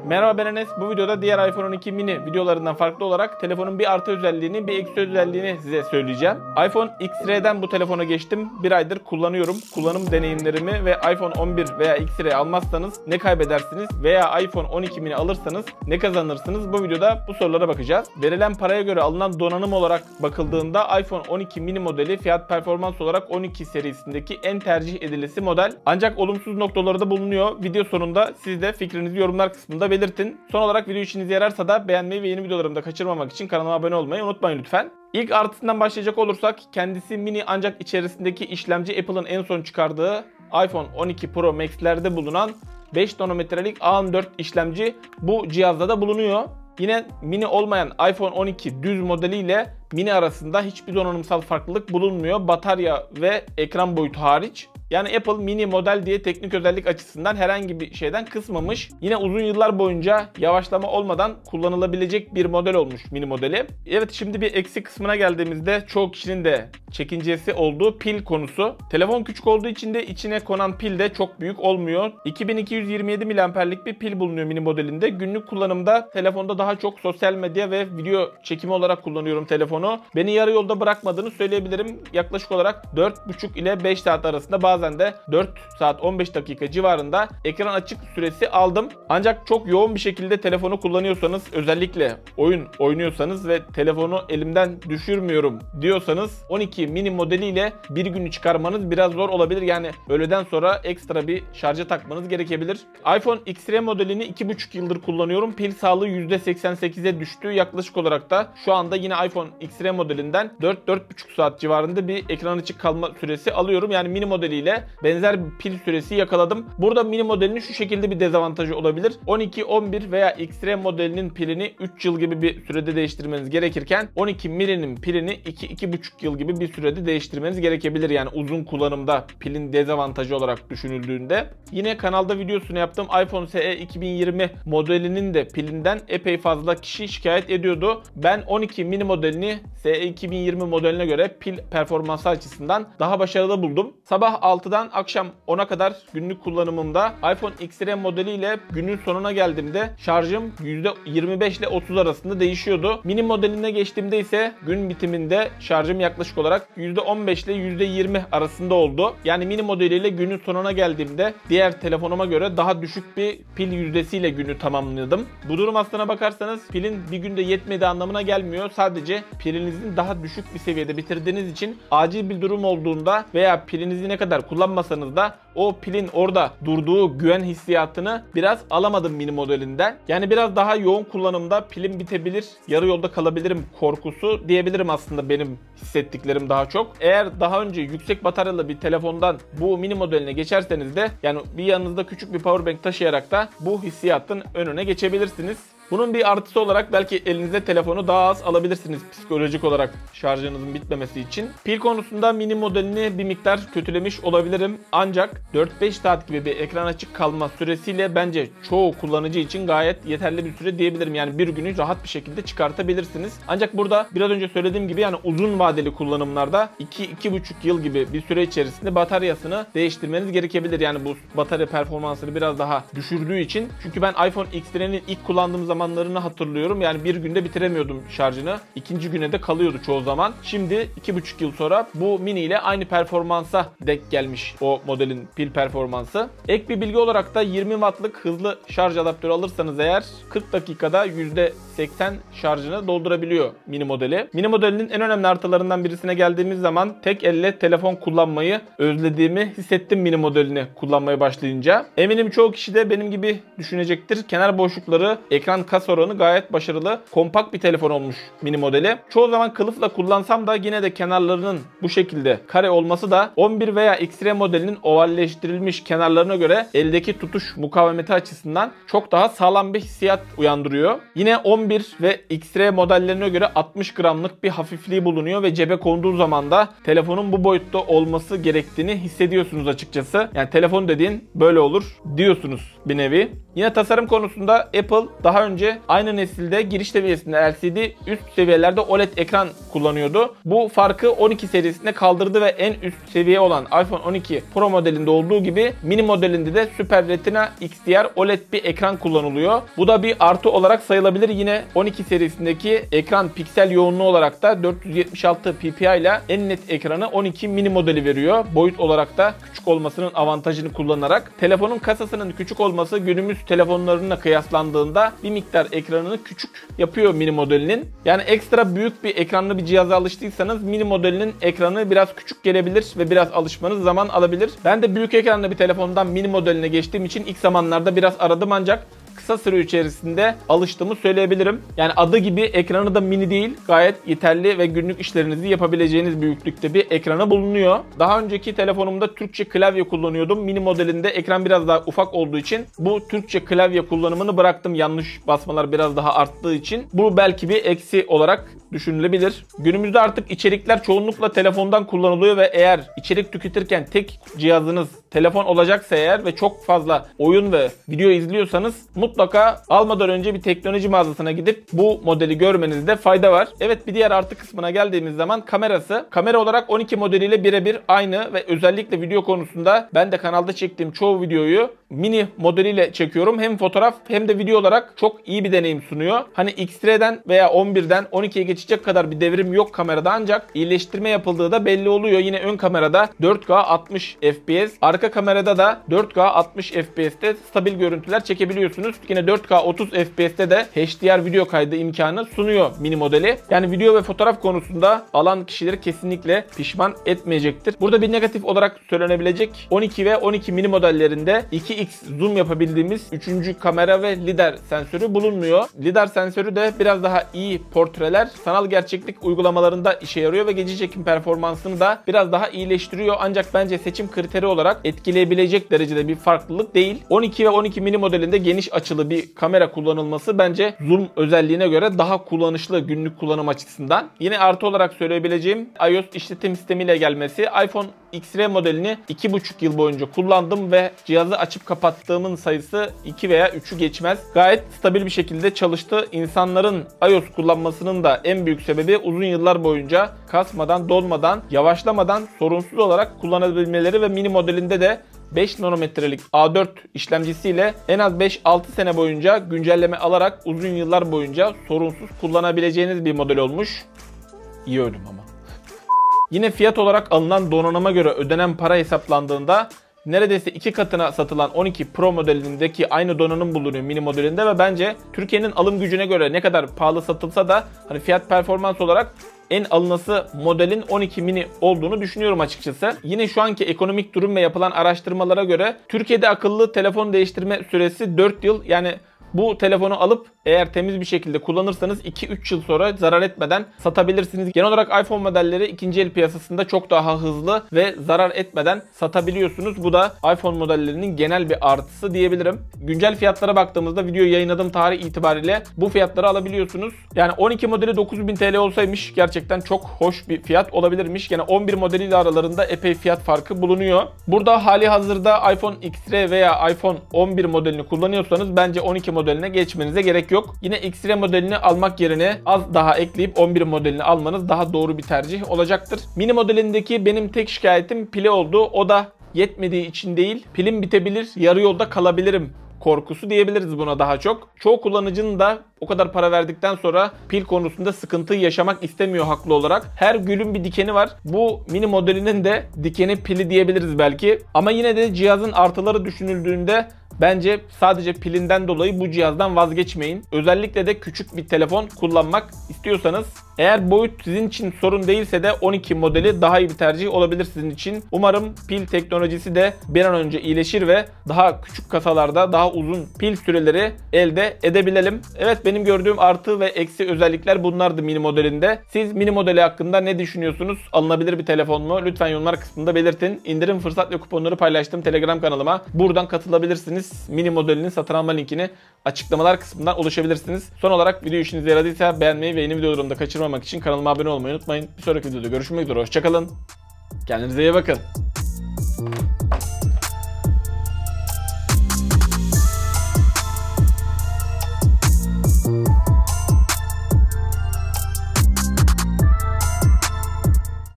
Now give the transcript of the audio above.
Merhaba, ben Enes. Bu videoda diğer iPhone 12 mini videolarından farklı olarak telefonun bir artı özelliğini, bir eksi özelliğini size söyleyeceğim. iPhone XR'den bu telefona geçtim. Bir aydır kullanıyorum. Kullanım deneyimlerimi ve iPhone 11 veya XR almazsanız ne kaybedersiniz veya iPhone 12 mini alırsanız ne kazanırsınız? Bu videoda bu sorulara bakacağız. Verilen paraya göre alınan donanım olarak bakıldığında iPhone 12 mini modeli fiyat performans olarak 12 serisindeki en tercih edilisi model. Ancak olumsuz noktaları da bulunuyor. Video sonunda siz de fikrinizi yorumlar kısmında belirtin. Son olarak video işinize yararsa da beğenmeyi ve yeni videolarımı da kaçırmamak için kanalıma abone olmayı unutmayın lütfen. İlk artısından başlayacak olursak, kendisi mini ancak içerisindeki işlemci Apple'ın en son çıkardığı iPhone 12 Pro Max'lerde bulunan 5 nanometrelik A14 işlemci bu cihazda da bulunuyor. Yine mini olmayan iPhone 12 düz modeliyle mini arasında hiçbir donanımsal farklılık bulunmuyor, batarya ve ekran boyutu hariç. Yani Apple mini model diye teknik özellik açısından herhangi bir şeyden kısmamış. Yine uzun yıllar boyunca yavaşlama olmadan kullanılabilecek bir model olmuş mini modeli. Evet, şimdi bir eksi kısmına geldiğimizde çoğu kişinin de çekincesi olduğu pil konusu. Telefon küçük olduğu için de içine konan pil de çok büyük olmuyor. 2227 mAh'lik bir pil bulunuyor mini modelinde. Günlük kullanımda telefonda daha çok sosyal medya ve video çekimi olarak kullanıyorum telefonu. Beni yarı yolda bırakmadığını söyleyebilirim. Yaklaşık olarak 4,5 ile 5 saat arasında, bazen de 4 saat 15 dakika civarında ekran açık süresi aldım. Ancak çok yoğun bir şekilde telefonu kullanıyorsanız, özellikle oyun oynuyorsanız ve telefonu elimden düşürmüyorum diyorsanız 12 mini modeliyle bir günü çıkarmanız biraz zor olabilir. Yani öğleden sonra ekstra bir şarja takmanız gerekebilir. iPhone XR modelini 2,5 yıldır kullanıyorum. Pil sağlığı %88'e düştü. Yaklaşık olarak da şu anda yine iPhone XR modelinden 4-4,5 saat civarında bir ekran açık kalma süresi alıyorum. Yani mini modeliyle benzer bir pil süresi yakaladım. Burada mini modelinin şu şekilde bir dezavantajı olabilir. 12, 11 veya XR modelinin pilini 3 yıl gibi bir sürede değiştirmeniz gerekirken 12 mini'nin pilini 2-2,5 yıl gibi bir sürede değiştirmeniz gerekebilir. Yani uzun kullanımda pilin dezavantajı olarak düşünüldüğünde. Yine kanalda videosunu yaptığım iPhone SE 2020 modelinin de pilinden epey fazla kişi şikayet ediyordu. Ben 12 mini modelini SE 2020 modeline göre pil performansı açısından daha başarılı buldum. Sabah 6'dan akşam 10'a kadar günlük kullanımımda iPhone XR modeliyle günün sonuna geldiğimde şarjım %25 ile 30 arasında değişiyordu. Mini modeline geçtiğimde ise gün bitiminde şarjım yaklaşık olarak %15 ile %20 arasında oldu. Yani mini modeliyle günün sonuna geldiğimde diğer telefonuma göre daha düşük bir pil yüzdesiyle günü tamamladım. Bu durum aslına bakarsanız pilin bir günde yetmediği anlamına gelmiyor. Sadece pilinizin daha düşük bir seviyede bitirdiğiniz için acil bir durum olduğunda veya pilinizi ne kadar kullanmasanız da o pilin orada durduğu güven hissiyatını biraz alamadım mini modelinden. Yani biraz daha yoğun kullanımda pilim bitebilir, yarı yolda kalabilirim korkusu diyebilirim aslında, benim hissettiklerim daha çok. Eğer daha önce yüksek bataryalı bir telefondan bu mini modeline geçerseniz de, yani bir yanınızda küçük bir powerbank taşıyarak da bu hissiyatın önüne geçebilirsiniz. Bunun bir artısı olarak belki elinize telefonu daha az alabilirsiniz psikolojik olarak şarjınızın bitmemesi için. Pil konusunda mini modelini bir miktar kötülemiş olabilirim. Ancak 4-5 saat gibi bir ekran açık kalma süresiyle bence çoğu kullanıcı için gayet yeterli bir süre diyebilirim. Yani bir günü rahat bir şekilde çıkartabilirsiniz. Ancak burada biraz önce söylediğim gibi, yani uzun vadeli kullanımlarda 2-2,5 yıl gibi bir süre içerisinde bataryasını değiştirmeniz gerekebilir. Yani bu batarya performansını biraz daha düşürdüğü için. Çünkü ben iPhone XR'nin ilk kullandığım zamanlarını hatırlıyorum. Yani bir günde bitiremiyordum şarjını. İkinci güne de kalıyordu çoğu zaman. Şimdi 2,5 yıl sonra bu mini ile aynı performansa denk gelmiş o modelin pil performansı. Ek bir bilgi olarak da 20 wattlık hızlı şarj adaptörü alırsanız eğer 40 dakikada %80 şarjını doldurabiliyor mini modeli. Mini modelinin en önemli artılarından birisine geldiğimiz zaman tek elle telefon kullanmayı özlediğimi hissettim mini modelini kullanmaya başlayınca. Eminim çoğu kişi de benim gibi düşünecektir. Kenar boşlukları, ekran kas oranı gayet başarılı. Kompakt bir telefon olmuş mini modeli. Çoğu zaman kılıfla kullansam da yine de kenarlarının bu şekilde kare olması da 11 veya XR modelinin ovalleştirilmiş kenarlarına göre eldeki tutuş mukavemeti açısından çok daha sağlam bir hissiyat uyandırıyor. Yine 11 ve XR modellerine göre 60 gramlık bir hafifliği bulunuyor ve cebe konduğu zaman da telefonun bu boyutta olması gerektiğini hissediyorsunuz açıkçası. Yani telefon dediğin böyle olur diyorsunuz bir nevi. Yine tasarım konusunda Apple daha önce önce aynı nesilde giriş seviyesinde LCD, üst seviyelerde OLED ekran kullanıyordu. Bu farkı 12 serisinde kaldırdı ve en üst seviye olan iPhone 12 Pro modelinde olduğu gibi mini modelinde de Super Retina XDR OLED bir ekran kullanılıyor. Bu da bir artı olarak sayılabilir. Yine 12 serisindeki ekran piksel yoğunluğu olarak da 476 ppi ile en net ekranı 12 mini modeli veriyor. Boyut olarak da küçük olmasının avantajını kullanarak. Telefonun kasasının küçük olması günümüz telefonlarına kıyaslandığında bir miktar ekranını küçük yapıyor mini modelinin. Yani ekstra büyük bir ekranlı bir cihaza alıştıysanız mini modelinin ekranı biraz küçük gelebilir ve biraz alışmanız zaman alabilir. Ben de büyük ekranlı bir telefondan mini modeline geçtiğim için ilk zamanlarda biraz aradım ancak kısa süre içerisinde alıştığımı söyleyebilirim. Yani adı gibi ekranı da mini değil, gayet yeterli ve günlük işlerinizi yapabileceğiniz büyüklükte bir ekranı bulunuyor. Daha önceki telefonumda Türkçe klavye kullanıyordum. Mini modelinde ekran biraz daha ufak olduğu için bu Türkçe klavye kullanımını bıraktım. Yanlış basmalar biraz daha arttığı için. Bu belki bir eksi olarak düşünülebilir. Günümüzde artık içerikler çoğunlukla telefondan kullanılıyor ve eğer içerik tüketirken tek cihazınız telefon olacaksa eğer ve çok fazla oyun ve video izliyorsanız mutlaka almadan önce bir teknoloji mağazasına gidip bu modeli görmenizde fayda var. Evet, bir diğer artı kısmına geldiğimiz zaman kamerası. Kamera olarak 12 modeliyle birebir aynı ve özellikle video konusunda ben de kanalda çektiğim çoğu videoyu mini modeliyle çekiyorum. Hem fotoğraf hem de video olarak çok iyi bir deneyim sunuyor. Hani X-Ray'den veya 11'den 12'ye geçecek kadar bir devrim yok kamerada ancak iyileştirme yapıldığı da belli oluyor. Yine ön kamerada 4K 60 FPS, arka kamerada da 4K 60 FPS'te stabil görüntüler çekebiliyorsunuz. Yine 4K 30 FPS'te de HDR video kaydı imkanı sunuyor mini modeli. Yani video ve fotoğraf konusunda alan kişileri kesinlikle pişman etmeyecektir. Burada bir negatif olarak söylenebilecek 12 ve 12 mini modellerinde 2x zoom yapabildiğimiz 3. kamera ve lidar sensörü bulunmuyor. Lidar sensörü de biraz daha iyi portreler, sanal gerçeklik uygulamalarında işe yarıyor ve gece çekim performansını da biraz daha iyileştiriyor. Ancak bence seçim kriteri olarak etkileyebilecek derecede bir farklılık değil. 12 ve 12 mini modelinde geniş açılı bir kamera kullanılması bence zoom özelliğine göre daha kullanışlı günlük kullanım açısından. Yine artı olarak söyleyebileceğim iOS işletim sistemiyle gelmesi. iPhone X-Ray modelini 2,5 yıl boyunca kullandım ve cihazı açıp kapattığımın sayısı 2 veya 3'ü geçmez. Gayet stabil bir şekilde çalıştı. İnsanların iOS kullanmasının da en büyük sebebi uzun yıllar boyunca kasmadan, donmadan, yavaşlamadan sorunsuz olarak kullanabilmeleri ve mini modelinde de 5 nanometrelik A4 işlemcisiyle en az 5-6 sene boyunca güncelleme alarak uzun yıllar boyunca sorunsuz kullanabileceğiniz bir model olmuş. İyi ödüm ama. Yine fiyat olarak alınan donanıma göre ödenen para hesaplandığında neredeyse 2 katına satılan 12 Pro modelindeki aynı donanım bulunuyor mini modelinde ve bence Türkiye'nin alım gücüne göre ne kadar pahalı satılsa da hani fiyat performans olarak en alınası modelin 12 mini olduğunu düşünüyorum açıkçası. Yine şu anki ekonomik durum ve yapılan araştırmalara göre Türkiye'de akıllı telefon değiştirme süresi 4 yıl. Yani bu telefonu alıp eğer temiz bir şekilde kullanırsanız 2-3 yıl sonra zarar etmeden satabilirsiniz. Genel olarak iPhone modelleri ikinci el piyasasında çok daha hızlı ve zarar etmeden satabiliyorsunuz. Bu da iPhone modellerinin genel bir artısı diyebilirim. Güncel fiyatlara baktığımızda video yayınladığım tarih itibariyle bu fiyatları alabiliyorsunuz. Yani 12 modeli 9.000 TL olsaymış gerçekten çok hoş bir fiyat olabilirmiş. Yani 11 modeliyle aralarında epey fiyat farkı bulunuyor. Burada hali hazırda iPhone X-Ray veya iPhone 11 modelini kullanıyorsanız bence 12 modeline geçmenize gerek yok. Yine X-Ray modelini almak yerine az daha ekleyip 11 modelini almanız daha doğru bir tercih olacaktır. Mini modelindeki benim tek şikayetim pili oldu. O da yetmediği için değil, pilim bitebilir, yarı yolda kalabilirim korkusu diyebiliriz buna daha çok. Çoğu kullanıcının da o kadar para verdikten sonra pil konusunda sıkıntı yaşamak istemiyor haklı olarak. Her gülün bir dikeni var. Bu mini modelinin de dikeni pili diyebiliriz belki. Ama yine de cihazın artıları düşünüldüğünde bence sadece pilinden dolayı bu cihazdan vazgeçmeyin. Özellikle de küçük bir telefon kullanmak istiyorsanız. Eğer boyut sizin için sorun değilse de 12 modeli daha iyi bir tercih olabilir sizin için. Umarım pil teknolojisi de bir an önce iyileşir ve daha küçük kasalarda daha uzun pil süreleri elde edebilelim. Evet, benim gördüğüm artı ve eksi özellikler bunlardı mini modelinde. Siz mini modeli hakkında ne düşünüyorsunuz? Alınabilir bir telefon mu? Lütfen yorumlar kısmında belirtin. İndirim fırsat ve kuponları paylaştığım Telegram kanalıma buradan katılabilirsiniz. Mini modelinin satın alma linkini açıklamalar kısmından ulaşabilirsiniz. Son olarak video işinize yaradıysa beğenmeyi ve yeni videolarımda kaçırmamak için kanalıma abone olmayı unutmayın. Bir sonraki videoda görüşmek üzere. Hoşçakalın. Kendinize iyi bakın.